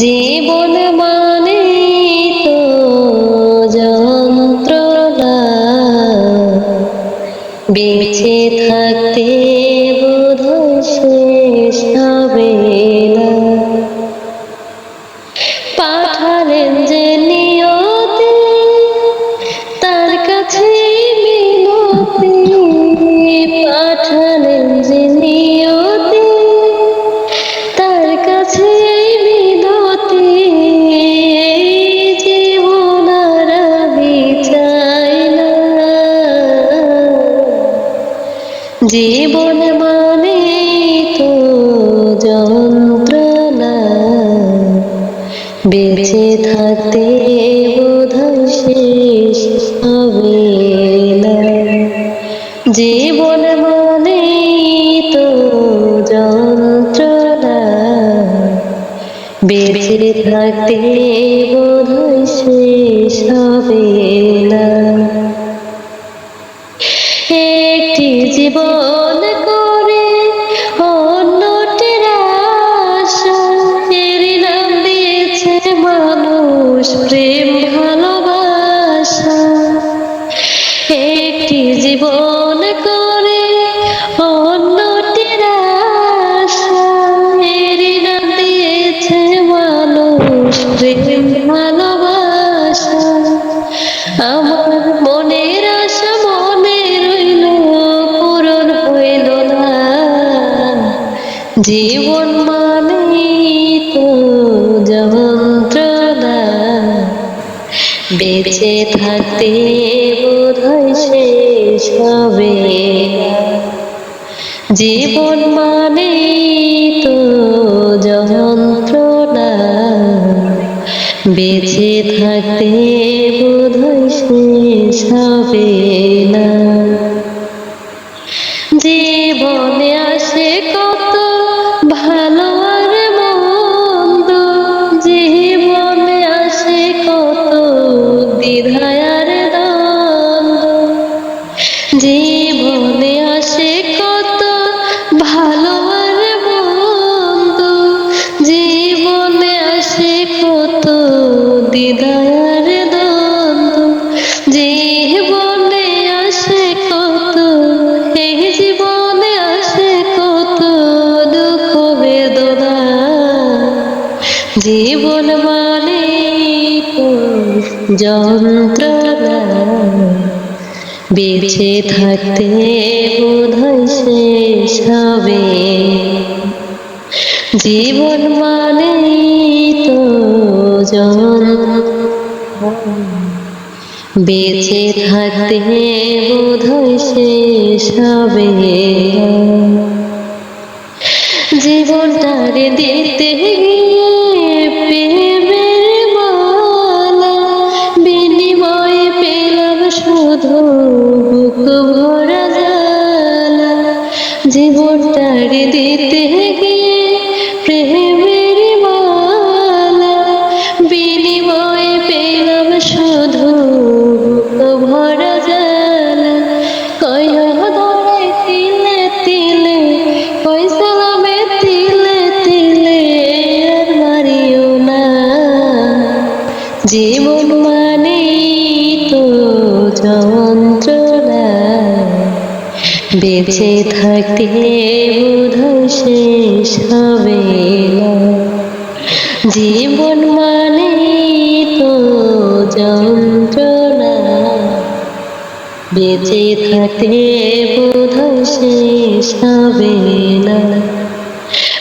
জীবন মানে তো যন্ত্রণা, বেঁচে থাকতে বোধহয় শেষ হবে না। পাঠালেন যে নিয়তি, তার কাছে মিনতি। পাঠালেন যে নিয়তি, তার কাছে মিনতি। জীবন আর আমি চাই না। জীবন মানে তো যন্ত্রণা, বেঁচে থাকতে বোধহয় শেষ হবে না। জীবন মানে তো যন্ত্রণা, বেঁচে থাকতে বোধহয় শেষ হবে না। একটি জীবন করে অন্যটির আশা, এরই নাম দিয়েছে মানুষ প্রেম ভালোবাসা। একটি জীবন করে অন্যটির আশা, এরই নাম দিয়েছে মানুষ প্রেম ভালোবাসা। আমার মনের আশা মনে রইল, পূরণ হইল না। জীবন মানে তো যন্ত্রণা, বেঁচে থাকতে বোধহয় শেষ হবে না। জীবন মানে তো যন্ত্রণা, বেঁচে থাকতে বোধহয় শেষ হবে না। জীবনে আসে কত ভালো আর মন্দ, জীবনে আসে কত দ্বিধা আর দ্বন্দ্ব। জীবনে আসে কত ভালো আর মন্দ, জীবনে আসে কত দ্বিধা আর দ্বন্দ্ব। জীবনে আসে কত, এই জীবনে আসে কত দুঃখ বেদনা। জীবন মানে তো যন্ত্রণা, বেঁচে থাকতে বোধহয় শেষ হবে। জীবন মানে তো যন্ত্রণা, বেঁচে থাকতে বোধহয় শেষ হবে। জীবনটারে দিতে গিয়ে প্রেমের মালা, বিনিময়ে পেলাম শুধু বুক ভরা জ্বালা। জীবনটারে দিতে গিয়ে প্রেমের মালা, বিনিময়ে পেলাম শুধু বুক ভরা জ্বালা। কয়া ধরে তিলে তিলে, ফয়সালামে তিলে তিলে আর মারিও না। জীবন মানে তো যন্ত্রণা, বেঁচে থাকতে বোধহয় শেষ হবে না। জীবন মানে তো যন্ত্রণা, বেঁচে থাকতে বোধহয় শেষ হবে না।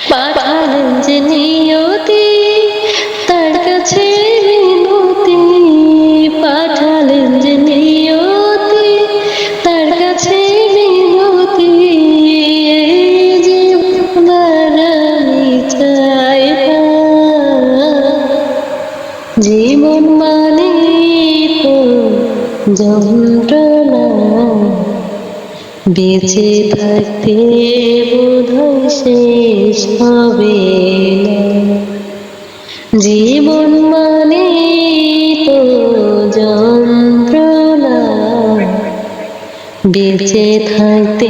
পাঠালেন যে নিয়তি, তার কাছে মিনতি। পাঠালেন যে নিয়তি, তার কাছে মিনতি। জীবন আর আমি চাই না। জীবন মানে তো যন্ত্রণা, বেঁচে থাকতে বোধহয় শেষ হবে না। জীবন মানে তো যন্ত্রণা, বেঁচে থাকতে